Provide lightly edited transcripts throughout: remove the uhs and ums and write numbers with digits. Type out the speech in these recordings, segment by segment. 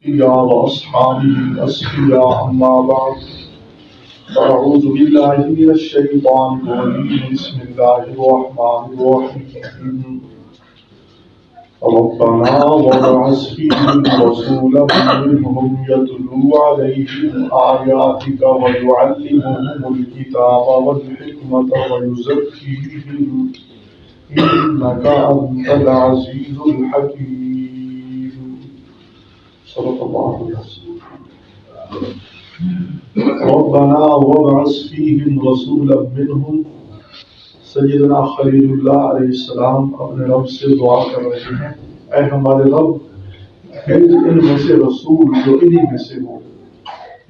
وأصحابه الأصفياء أما بعد فأعوذ بالله من الشيطان الرجيم بسم الله الرحمن الرحيم ربنا وابعث فيهم رسولا منهم يتلو عليهم آياتك ويعلمهم الكتاب والحكمة ويزكيهم إنك أنت العزيز الحكيم صدق الله العظيم ربنا وابعث فيهم رسولا منهم سیدنا خلیل اللہ علیہ السلام اپنے رب سے دعا کر رہے ہیں اے ہمارے رب بھیج ان میں سے رسول جو انہی میں سے ہو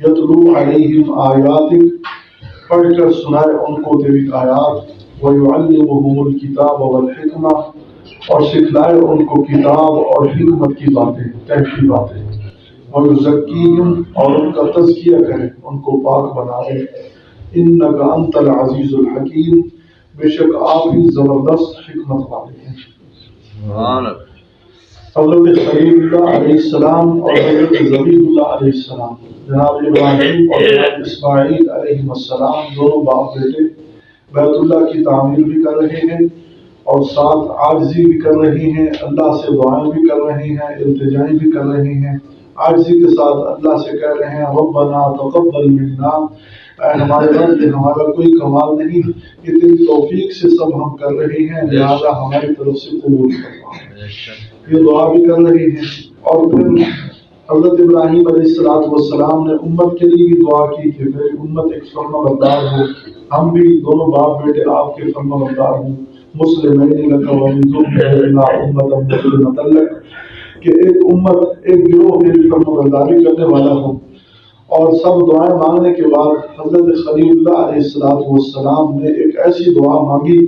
یتلو علیہم آیاتک پڑھ کر سنائے ان کو تیری آیات وَيُعَلِّمُهُمُ الْكِتَابَ وَالْحِكْمَةَ اور سکھلائے ان کو کتاب اور حکمت کی باتیں کیفی باتیں وَيُزَكِّيهِمْ اور ان کا تزکیہ کرے ان کو پاک بنائے إِنَّكَ أَنْتَ الْعَزِيزُ الْحَكِيمُ بے شک آپ ہی زبردست حکمت والے ہیں حضرت خلیل اللہ علیہ السلام اور حضرت ذبیح اللہ علیہ السلام جناب ابراہیم اور جناب اسماعیل علیہ السلام دونوں باپ بیٹے بیت اللہ کی تعمیر بھی کر رہے ہیں اور ساتھ عاجزی بھی کر رہے ہیں اللہ سے دعائیں بھی کر رہے ہیں التجائیں بھی کر رہے ہیں عاجزی کے ساتھ اللہ سے کہہ رہے ہیں ربنا تقبل منا اے ہمارے رب یہ ہمارا کوئی کمال نہیں یہ تیری توفیق سے سب ہم کر رہے ہیں لہذا ہماری طرف سے قبول کرنا یہ دعا بھی کر رہے ہیں اور پھر حضرت ابراہیم علیہ السلام نے امت کے لیے بھی دعا کی کہ میری امت ایک فرما بردار ہو ہم بھی دونوں باپ بیٹے آپ کے فرما بردار ہوں مسلمین لک ومن ذریتنا امۃ مسلمۃ لک کہ ایک امت ایک گروہ میری فرما برداری کرنے والا ہو اور سب دعائیں مانگنے کے بعد حضرت خلیل اللہ علیہ السلام نے ایک ایسی دعا مانگی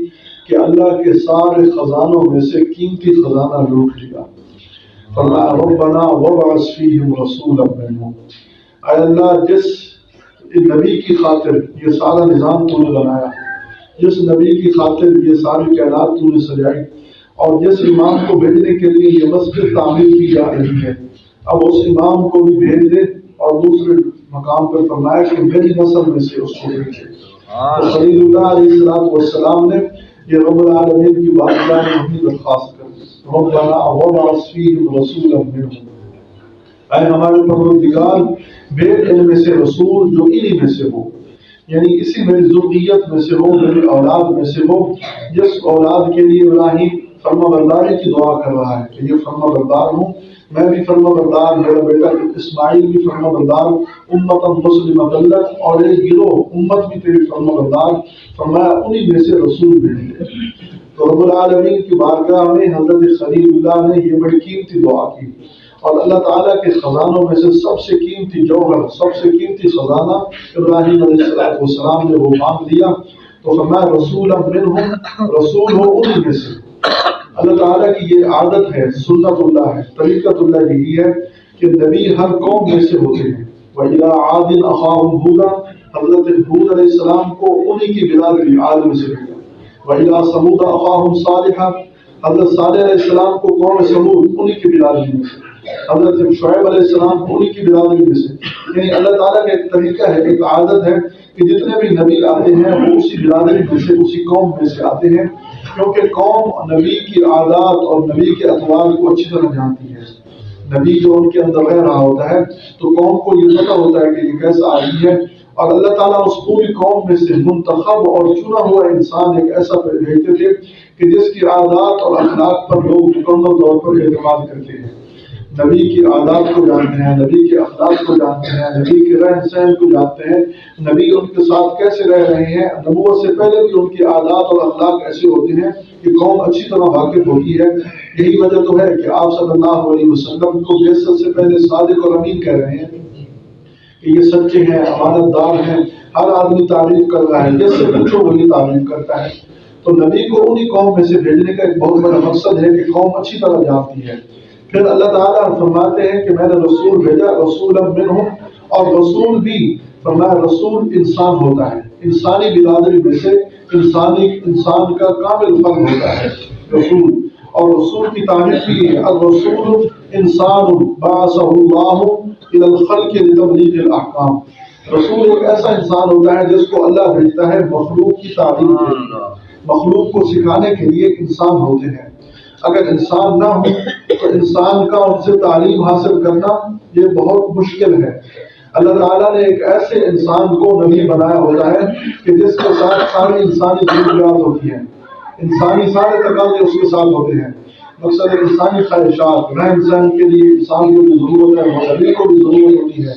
کہ اللہ کے سارے خزانوں میں سے قیمتی خزانہ لوٹ لیا فرمایا ربنا وابعث فیہم رسولا منہم اے اللہ جس نبی کی خاطر یہ سارا نظام تو نے بنایا جس نبی کی خاطر یہ ساری کائنات تو نے سجائی اور جس امام کو بھیجنے کے لیے یہ مسجد تعمیر کی جا رہی ہے اب اس امام کو بھی بھیج دے اور دوسرے مقام پر فرمایا کہ میری نسل میں سے اس کو بھیجے تو خلیل اللہ علیہ السلام نے یہ رب العالمین کی بارگاہ میں اپنی درخواست کر دی ربنا وابعث فیہم رسولا منہم اے ہمارے پروردگار بھیج ان میں سے رسول جو انہی میں سے ہو یعنی اسی میری ذریت میں سے ہو میری اولاد میں سے ہو جس اولاد کے لیے ابراہیم فرما برداری کی دعا کر رہا ہے کہ یہ فرما بردار ہوں میں بھی فرما بردار میرا بیٹا اسماعیل بھی فرما بردار امت مسلمۃ لک اور ایک گروہ امت بھی تیری فرما بردار فرمایا انہی میں سے رسول بھیج دے تو رب العالمین کی بارگاہ میں حضرت خلیل اللہ نے یہ بڑی قیمتی دعا کی اور اللہ تعالیٰ کے خزانوں میں سے سب سے قیمتی جوہر سب سے قیمتی خزانہ ابراہیم علیہ السلام نے وہ مانگ لیا تو فرمایا رسولا منہم رسول ہو انہی میں سے اللہ تعالیٰ کی یہ عادت ہے سنت اللہ ہے طریقت اللہ یہی ہے کہ نبی ہر قوم میں سے ہوتے ہیں وَإِلَىٰ عَادٍ أَخَاهُمْ هُودًا حضرت ہود علیہ السلام کو انہی کی برادری عاد میں سے بھیجا وَإِلَىٰ ثَمُودَ أَخَاهُمْ صَالِحًا حضرت صالح علیہ السلام کو قوم سمود انہی کی برادری میں سے حضرت شعیب علیہ السلام انہی کی برادری میں سے یعنی اللہ تعالیٰ کا ایک طریقہ ہے ایک عادت ہے کہ جتنے بھی نبی آتے ہیں وہ اسی برادری میں سے اسی قوم میں سے آتے ہیں کیونکہ قوم نبی کی عادات اور نبی کے اطوار کو اچھی طرح جانتی ہے نبی جو ان کے اندر رہ رہا ہوتا ہے تو قوم کو یہ پتہ ہوتا ہے کہ یہ کیسا آدمی ہے اور اللہ تعالیٰ اس پوری قوم میں سے منتخب اور چنا ہوا انسان ایک ایسا بھیجتے تھے کہ جس کی عادات اور اخلاق پر لوگ مکمل طور پر اعتماد کرتے ہیں نبی کی عادات کو جانتے ہیں نبی کے اخلاق کو جانتے ہیں نبی کے رہن سہن کو جانتے ہیں نبی ان کے ساتھ کیسے رہ رہے ہیں نبوت سے پہلے بھی ان کی عادات اور اخلاق ایسے ہوتے ہیں کہ قوم اچھی طرح واقف ہوتی ہے یہی وجہ تو ہے کہ آپ صلی اللہ علیہ وسلم کو بعثت سے پہلے صادق اور امین کہہ رہے ہیں کہ یہ سچے ہیں امانت دار ہیں ہر آدمی تعریف کر رہا ہے جس سے پوچھو وہی تعریف کرتا ہے تو نبی کو انہی قوم میں سے بھیجنے کا ایک بہت بڑا مقصد ہے کہ قوم اچھی طرح جانتی ہے پھر اللہ تعالیٰ فرماتے ہیں کہ میں نے رسول بھیجا رسولا منہم اور رسول بھی فرمایا رسول انسان ہوتا ہے انسانی برادری میں سے انسان کا کامل فرد ہوتا ہے رسول اور رسول کی تعریف بھی ہے، الرسول انسان بعثہ اللہ الی الخلق لتبلیغ الاحکام، رسول ایک ایسا انسان ہوتا ہے جس کو اللہ بھیجتا ہے مخلوق کی تعلیم کے لیے، مخلوق کو سکھانے کے لیے انسان ہوتے ہیں۔ اگر انسان نہ ہو تو انسان کا ان سے تعلیم حاصل کرنا یہ بہت مشکل ہے۔ اللہ تعالیٰ نے ایک ایسے انسان کو نبی بنایا ہوتا ہے کہ جس کے ساتھ ساری انسانی ضروریات ہوتی ہیں، انسانی سارے تقاضے اس کے ساتھ ہوتے ہیں، مقصد انسانی خواہشات، رہن سہن کے لیے انسان کو بھی ضرورت ہے، مذہبی کو بھی ضرورت ہوتی ہے،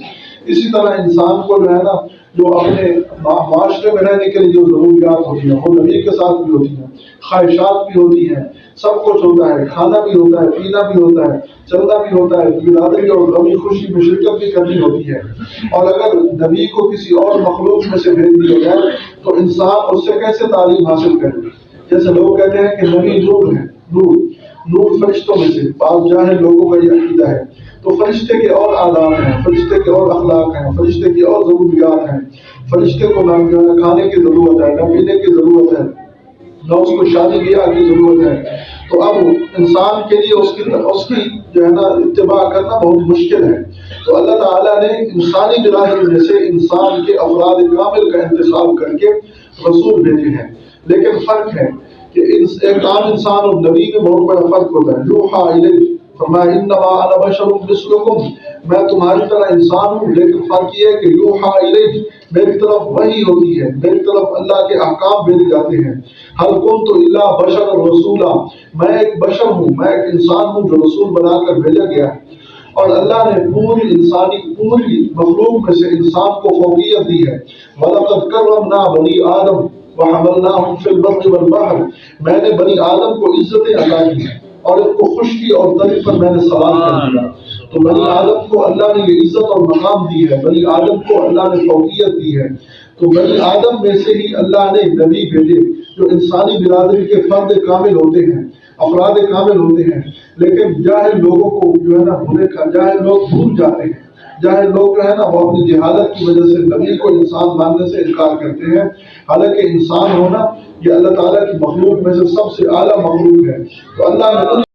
اسی طرح انسان کو جو ہے نا جو اپنے معاشرے میں رہنے کے لیے جو ضروریات ہوتی ہیں وہ نبی کے ساتھ بھی ہوتی ہیں، خواہشات بھی ہوتی ہیں، سب کچھ ہوتا ہے، کھانا بھی ہوتا ہے، پینا بھی ہوتا ہے، چلنا بھی ہوتا ہے، برادری اور غمی خوشی میں شرکت بھی کرنی ہوتی ہے۔ اور اگر نبی کو کسی اور مخلوق میں سے بھیج دیا جائے تو انسان اس سے کیسے تعلیم حاصل کرے؟ جیسے لوگ کہتے ہیں کہ نبی نور ہے، نور فرشتوں میں سے، بعض جاہل لوگوں کا یہ عقیدہ ہے، تو فرشتے کے اور آداب ہیں، فرشتے کے اور اخلاق ہیں، فرشتے کی اور ضروریات ہیں، فرشتے کو نہ کھانے کی ضرورت ہے، نہ پینے کی ضرورت ہے، نہ اس کو شادی بیاہ کی ضرورت ہے۔ تو اب انسان کے لیے اس کی جو ہے نا اتباع کرنا بہت مشکل ہے۔ تو اللہ تعالیٰ نے انسانی برادری میں سے انسان کے افراد کامل کا انتخاب کر کے رسول بھیجے ہیں، لیکن فرق ہے کہ ایک عام انسان اور نبی میں بہت بڑا فرق ہوتا ہے۔ یوحیٰ الیہ، فرمایا انما انا بشر مثلکم، میں تمہاری طرح انسان ہوں، لیکن فرق یہ ہے کہ یوحیٰ الیہ، میری طرف وحی ہوتی ہے، میری طرف اللہ کے احکام بھیجے جاتے ہیں۔ ہل کنت الا بشر رسولا، میں ایک بشر ہوں، میں ایک انسان ہوں جو رسول بنا کر بھیجا گیا ہے۔ اور اللہ نے پوری مخلوق میں سے انسان کو فوقیت دی ہے۔ وَلَقَدْ كَرَّمْنَا بَنِي آدَمَ وَحَمَلْنَاهُمْ فِي الْبَرِّ وَالْبَحْرِ، میں نے بنی آدم کو عزتیں عطا کی اور ان کو خشکی اور تری پر میں نے سوار کر دیا۔ تو بنی آدم کو اللہ نے یہ عزت اور مقام دی ہے، بنی آدم کو اللہ نے فوقیت دی ہے۔ تو بنی آدم میں سے ہی اللہ نے نبی بھیجے جو انسانی برادری کے فرد کامل ہوتے ہیں، افراد کامل ہوتے ہیں، لیکن جاہل لوگوں کو جو ہے نا جاہل لوگ بھول جاتے ہیں، جاہل لوگ جو ہے نا وہ اپنی جہالت کی وجہ سے نبی کو انسان ماننے سے انکار کرتے ہیں، حالانکہ انسان ہونا یہ اللہ تعالیٰ کی مخلوق میں سے سب سے اعلیٰ مخلوق ہے۔ تو اللہ نے